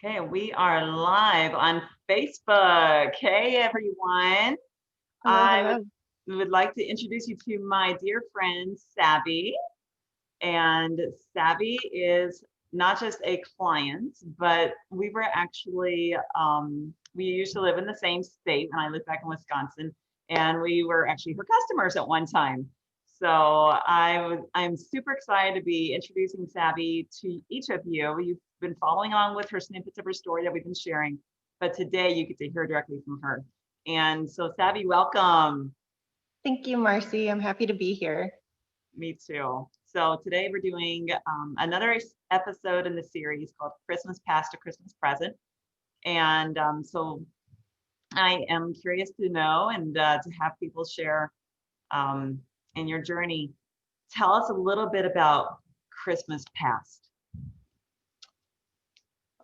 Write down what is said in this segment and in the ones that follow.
Okay, we are live on Facebook. Hey, everyone. Hello, I hello. would like to introduce you to my dear friend, Savvy. And Savvy is not just a client, but we were actually, we used to live in the same state when I lived back in Wisconsin, and we were actually her customers at one time. So I'm super excited to be introducing Savvy to each of you. You've been following along with her snippets of her story that we've been sharing, but today you get to hear directly from her. And so Savvy, welcome. Thank you, Marcy. I'm happy to be here. Me too. So today we're doing another episode in the series called Christmas Past to Christmas Present. And so I am curious to know and to have people share um, in your journey. Tell us a little bit about Christmas Past.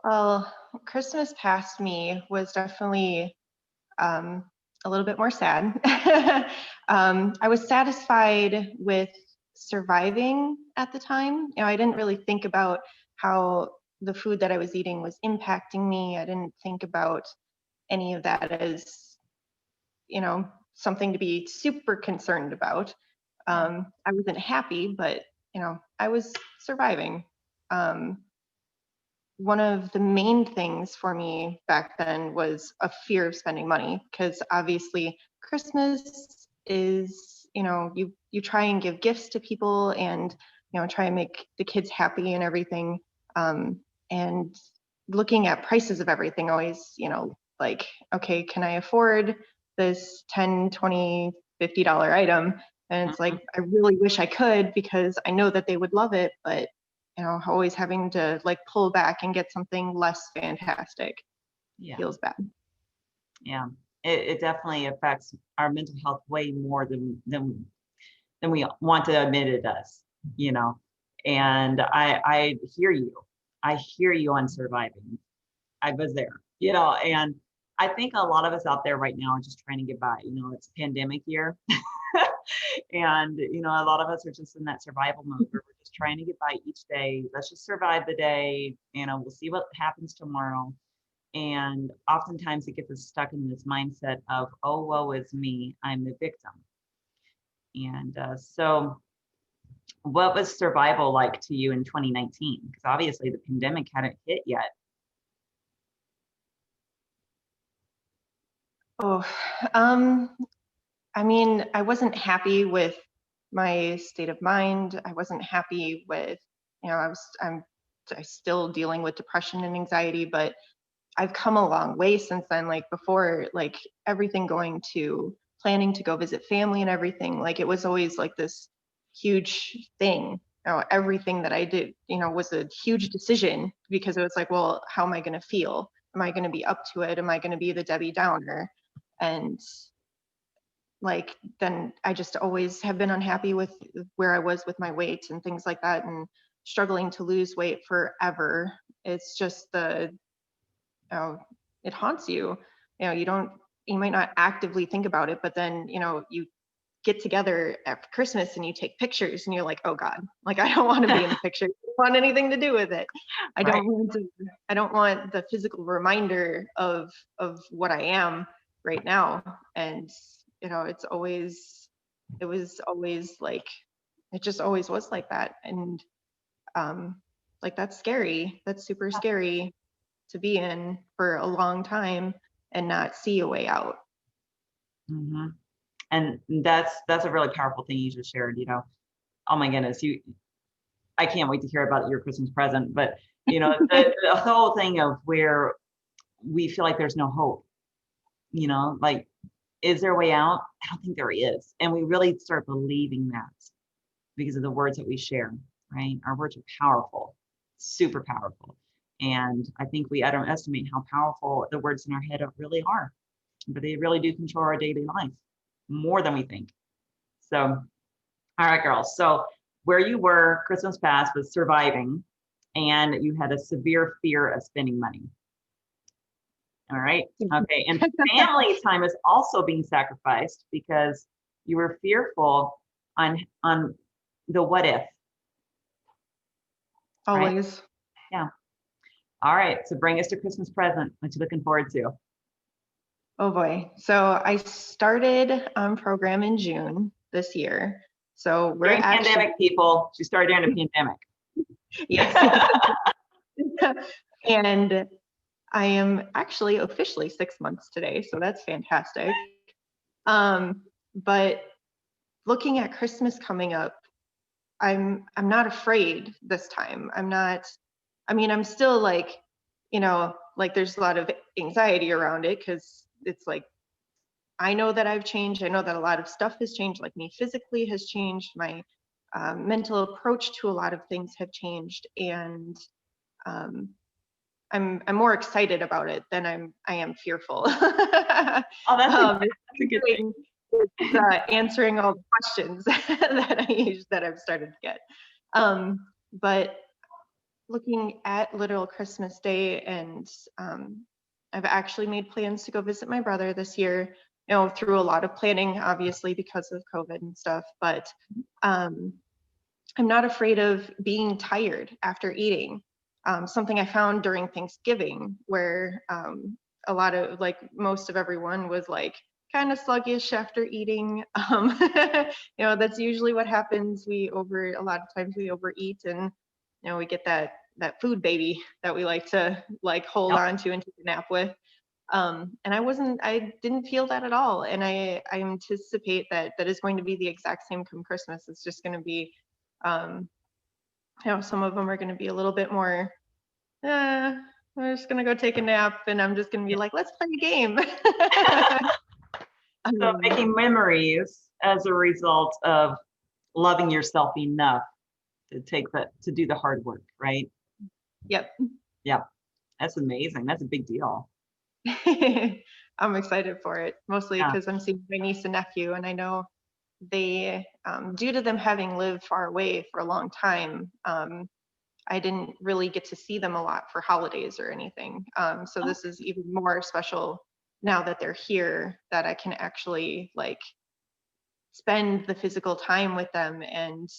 Well, Christmas past me was definitely um, a little bit more sad. I was satisfied with surviving at the time. I didn't really think about how the food that I was eating was impacting me. I didn't think about any of that as, something to be super concerned about. Yeah. I wasn't happy, but I was surviving. Um, One of the main things for me back then was a fear of spending money because obviously Christmas is, you try and give gifts to people and try and make the kids happy and everything. And looking at prices of everything always, like, okay, can I afford this 10, 20, $50 item? And it's Mhm. like, I really wish I could because I know that they would love it, but always having to like pull back and get something less fantastic Yeah. feels bad. Yeah. It definitely affects our mental health way more than we want to admit it does, you know. And I hear you. I hear you on surviving. I was there, and I think a lot of us out there right now are just trying to get by. It's pandemic year. And a lot of us are just in that survival mode where we're just trying to get by each day. Let's just survive the day. We'll see what happens tomorrow. And oftentimes it gets us stuck in this mindset of, oh, woe is me, I'm the victim. And so what was survival like to you in 2019? Because obviously the pandemic hadn't hit yet. Oh, um, I mean, I wasn't happy with my state of mind. I wasn't happy with, I'm still dealing with depression and anxiety, but I've come a long way since then. Like before, like everything going to planning to go visit family and everything, like it was always like this huge thing. Everything that I did, was a huge decision because it was like, well, how am I going to feel? Am I going to be up to it? Am I going to be the Debbie Downer? And like, then I just always have been unhappy with where I was with my weight and things like that and struggling to lose weight forever. It's just uh, it haunts you. You don't, you might not actively think about it, but then, you get together at Christmas and you take pictures and you're like, oh God, like I don't want to be in the picture. I don't want anything to do with it. I Right. don't want to, I don't want the physical reminder of what I am right now. And, it was always like, it just always was like that. And um, like that's scary. That's super scary to be in for a long time and not see a way out. Hmm. And that's a really powerful thing you just shared. Oh my goodness, I can't wait to hear about your Christmas present. But the whole thing of where we feel like there's no hope. Like, is there a way out? I don't think there is. And we really start believing that because of the words that we share, right? Our words are powerful, super powerful. And I think we underestimate how powerful the words in our head really are, but they really do control our daily life more than we think. So, all right, girls. So, where you were Christmas past was surviving, and you had a severe fear of spending money. All right. Okay. And family time is also being sacrificed because you were fearful on the what if, right? Always. Yeah. All right, so bring us to Christmas present. What you looking forward to? Oh boy. So I started program in June this year. So we're During actually, pandemic, people. She started during the pandemic. yeah. And I am actually officially 6 months today, so that's fantastic. But looking at Christmas coming up, I'm not afraid this time. I mean, I'm still like, like there's a lot of anxiety around it because it's like I know that I've changed. I know that a lot of stuff has changed, like me physically has changed. My mental approach to a lot of things have changed, and um, I'm more excited about it than I am fearful. Oh, that's um, a good thing. it's answering all the questions that I've started to get. But looking at literal Christmas Day, and I've actually made plans to go visit my brother this year. Through a lot of planning, obviously because of COVID and stuff. But um, I'm not afraid of being tired after eating. Something I found during Thanksgiving, where a lot of like most of everyone was like kind of sluggish after eating. That's usually what happens. A lot of times we overeat, and we get that food baby that we like to like hold Yep. on to and take a nap with. And I didn't feel that at all. And I anticipate that is going to be the exact same come Christmas. It's just going to be, um, some of them are going to be a little bit more, I'm just going to go take a nap, and I'm just going to be like, let's play a game. So making memories as a result of loving yourself enough to do the hard work, right? Yep. Yeah, that's amazing. That's a big deal. I'm excited for it, mostly Yeah. because I'm seeing my niece and nephew, and I know they, due to them having lived far away for a long time, I didn't really get to see them a lot for holidays or anything. So Oh, this is even more special now that they're here, that I can actually like spend the physical time with them, and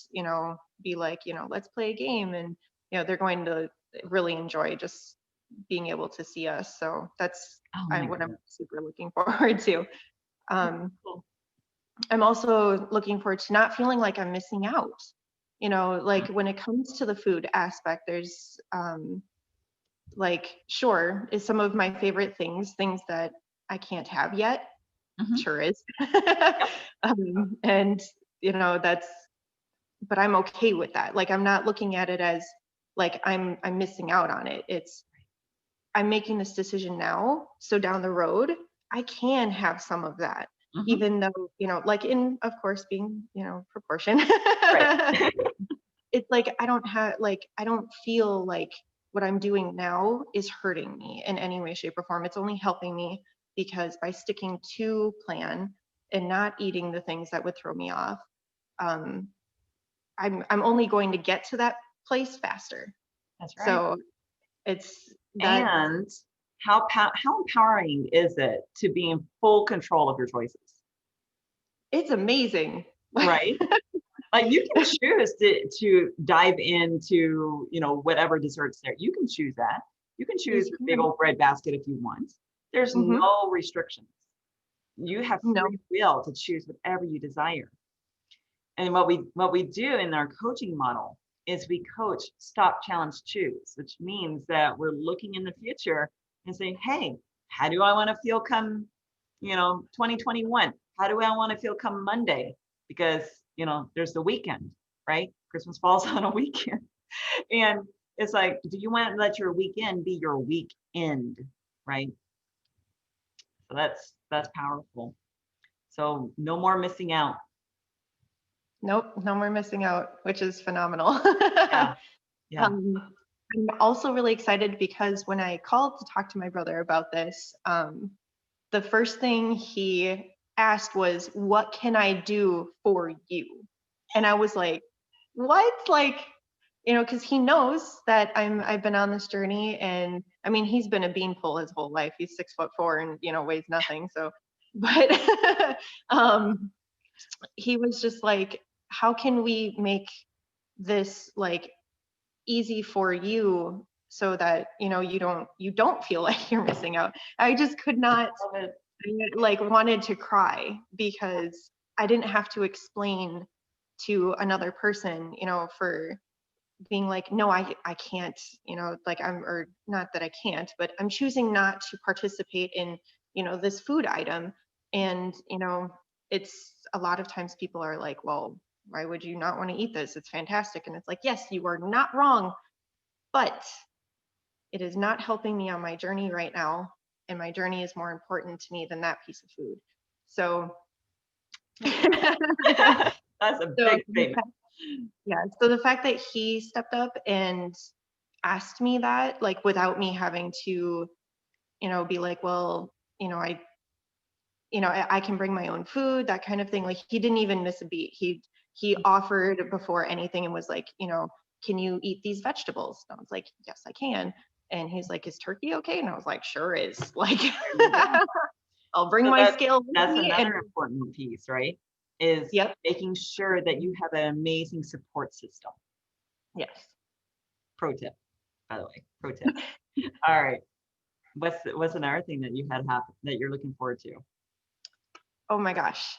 be like, let's play a game, and they're going to really enjoy just being able to see us. So that's oh my what I'm goodness. super looking forward to. um, Cool. I'm also looking forward to not feeling like I'm missing out. Like when it comes to the food aspect, there's like, sure, is some of my favorite things that I can't have yet. Mhm. Sure is. Yep. And that's, but I'm okay with that. Like I'm not looking at it as like I'm missing out on it. It's I'm making this decision now, so down the road I can have some of that, Mhm. even though, like in, of course, being, proportion. Right. It's like I don't feel like what I'm doing now is hurting me in any way, shape, or form. It's only helping me, because by sticking to plan and not eating the things that would throw me off, um, I'm only going to get to that place faster. That's right. So it's that And how empowering is it to be in full control of your choices, it's amazing. right? Like you can choose to dive into, whatever desserts there. You can choose that. You can Yes, choose you your big can. old bread basket if you want. There's Hmm. no restrictions. You have No. free will to choose whatever you desire. And what we do in our coaching model is we coach stop, challenge, choose, which means that we're looking in the future and saying, hey, how do I want to feel come, 2021? How do I want to feel come Monday? Because, there's the weekend, right? Christmas falls on a weekend. And it's like, do you want to let your weekend be your weekend, right? So that's powerful. So no more missing out. Nope, no more missing out, which is phenomenal. Yeah. Yeah. I'm also really excited because when I called to talk to my brother about this, the first thing he asked was, "What can I do for you?" And I was like, "What?" Like, because he knows that I've been on this journey, and I mean, he's been a beanpole his whole life. He's 6'4" and weighs nothing. So, but um, he was just like, "How can we make this like easy for you so that, you don't feel like you're missing out. I just could not, Love it. like, wanted to cry because I didn't have to explain to another person, for being like, no, I can't, like, or not that I can't, but I'm choosing not to participate in, this food item. And, it's a lot of times people are like, well, why would you not want to eat this? It's fantastic. And it's like, yes, you are not wrong, but it is not helping me on my journey right now. And my journey is more important to me than that piece of food. So, That's a so big statement. yeah. So the fact that he stepped up and asked me that, like, without me having to, be like, well, I can bring my own food, that kind of thing. Like, he didn't even miss a beat. He offered before anything and was like, can you eat these vegetables? And I was like, yes, I can. And he's like, is turkey okay? And I was like, sure is. Like, I'll bring So my scale with that's me. And another important piece, right? Is yep, making sure that you have an amazing support system. yes. Pro tip, by the way, pro tip. All right. What's another thing that you had happen that you're looking forward to? Oh my gosh.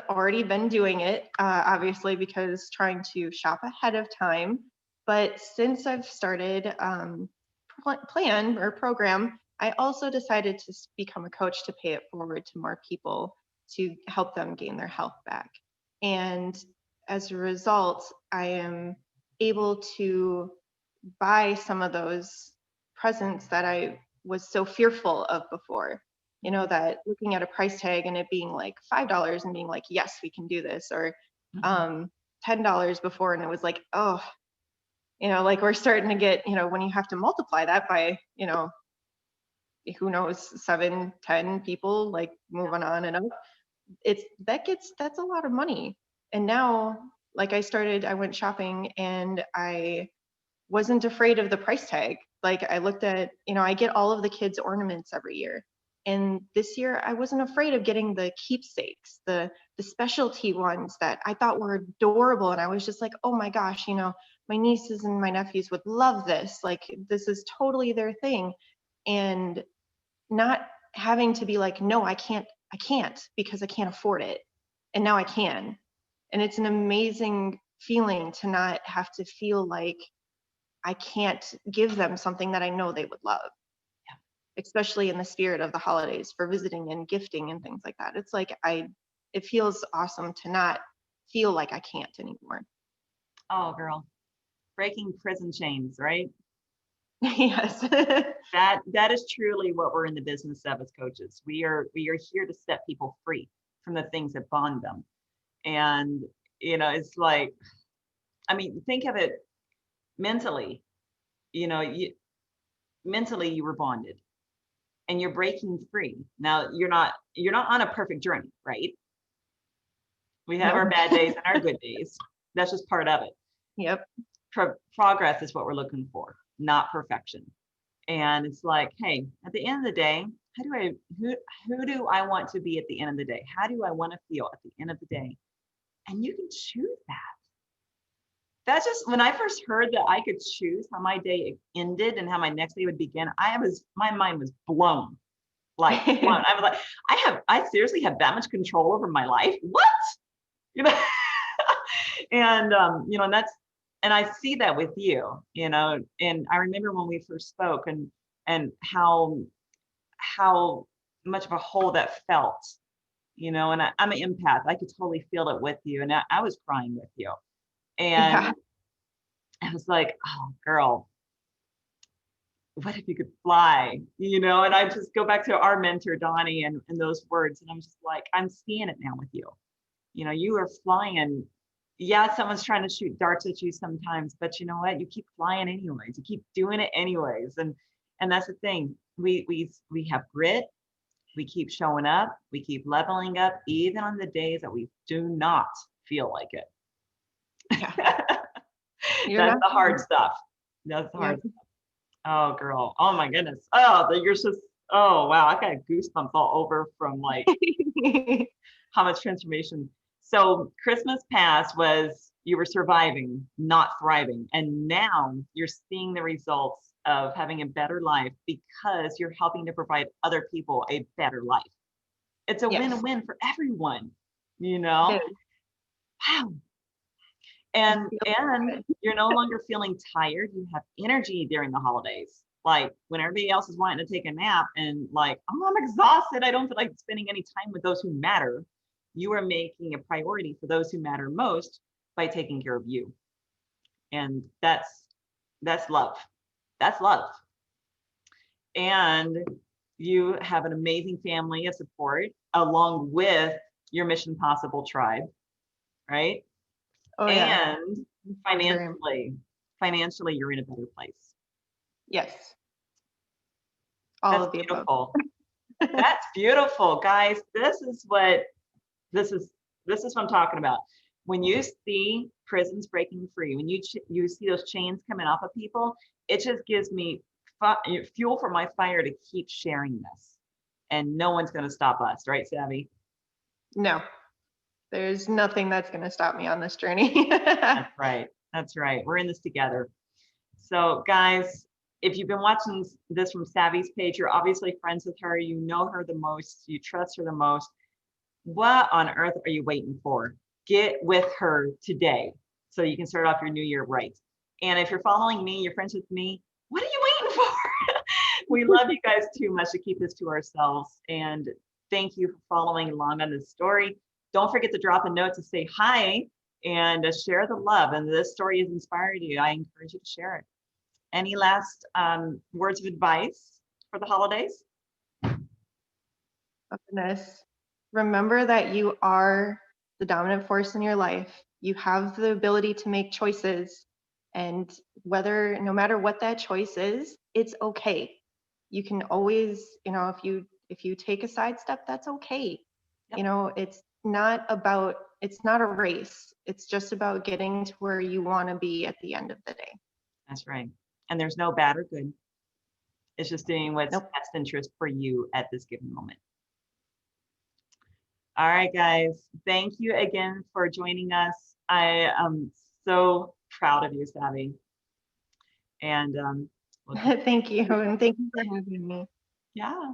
Already been doing it, obviously, because trying to shop ahead of time. But since I've started plan or program, I also decided to become a coach to pay it forward to more people to help them gain their health back. And as a result, I am able to buy some of those presents that I was so fearful of before. That looking at a price tag and it being like $5 and being like, yes, we can do this, or $10 before, and it was like, oh, like, we're starting to get, when you have to multiply that by, who knows, 7, 10 people, like, moving on and up, that's a lot of money. And now, like, I went shopping and I wasn't afraid of the price tag. Like, I looked at, I get all of the kids' ornaments every year. And this year I wasn't afraid of getting the keepsakes, the specialty ones that I thought were adorable. And I was just like, oh my gosh, my nieces and my nephews would love this. Like, this is totally their thing. And not having to be like, no, I can't because I can't afford it. And now I can. And it's an amazing feeling to not have to feel like I can't give them something that I know they would love. Yeah. Especially in the spirit of the holidays for visiting and gifting and things like that. It's like, it feels awesome to not feel like I can't anymore. Oh, girl, breaking prison chains, right? Yes. That is truly what we're in the business of as coaches. We are here to set people free from the things that bond them. And it's like, I mean, think of it mentally. Mentally you were bonded and you're breaking free. Now you're not on a perfect journey, right? We have our Nope. bad days and our good days. That's just part of it. Yep. Progress is what we're looking for, not perfection. And it's like, hey, at the end of the day, who do I want to be at the end of the day? How do I want to feel at the end of the day? And you can choose that. That's just when I first heard that I could choose how my day ended and how my next day would begin. My mind was blown. Like blown. I was like, I seriously have that much control over my life. What? You know, and and I see that with you, and I remember when we first spoke and how much of a hole that felt, and I'm an empath. I could totally feel it with you. And I was crying with you. And Yeah. I was like, oh, girl, what if you could fly? And I just go back to our mentor, Donnie, and those words. And I'm just like, I'm seeing it now with you. You are flying. Yeah, someone's trying to shoot darts at you sometimes, but you know what? You keep flying anyways. You keep doing it anyways. And that's the thing. We have grit. We keep showing up. We keep leveling up, even on the days that we do not feel like it. Yeah. That's the hard stuff. That's the hard stuff. Oh, girl. Oh my goodness. Oh, you're just. Oh wow. I got goosebumps all over from like how much transformation. So Christmas past was you were surviving, not thriving. And now you're seeing the results of having a better life because you're helping to provide other people a better life. It's a Yes, win-win for everyone, you it know? is. Wow. I And feel and good. you're no longer feeling tired. You have energy during the holidays. Like when everybody else is wanting to take a nap and like, oh, I'm exhausted. I don't feel like spending any time with those who matter. You are making a priority for those who matter most by taking care of you. And that's love. That's love. And you have an amazing family of support along with your Mission Possible tribe, right? Oh yeah, And very important. financially, you're in a better place. Yes, all That's of the above. beautiful. That's beautiful, guys. This is this is what I'm talking about. When you see prisons breaking free, when you see those chains coming off of people, it just gives me fuel for my fire to keep sharing this. And no one's going to stop us, right, Savvy? No, there's nothing that's going to stop me on this journey. That's right. That's right. We're in this together. So, guys, if you've been watching this from Savvy's page, you're obviously friends with her. You know her the most. You trust her the most. What on earth are you waiting for? Get with her today so you can start off your new year right. And if you're following me, you're friends with me, what are you waiting for? We love you guys too much to keep this to ourselves. And thank you for following along on this story. Don't forget to drop a note to say hi and share the love. And this story has inspired you. I encourage you to share it. Any last words of advice for the holidays? Oh, goodness. Remember that you are the dominant force in your life. You have the ability to make choices. And no matter what that choice is, it's okay. You can always, if you take a side step, that's okay. Yep, It's not a race. It's just about getting to where you want to be at the end of the day. that's right. And there's no bad or good. It's just doing what's Nope. best interest for you at this given moment. All right, guys. Thank you again for joining us. I am so proud of you, Savvy. And we'll keep, Thank you. And thank you for having me. yeah.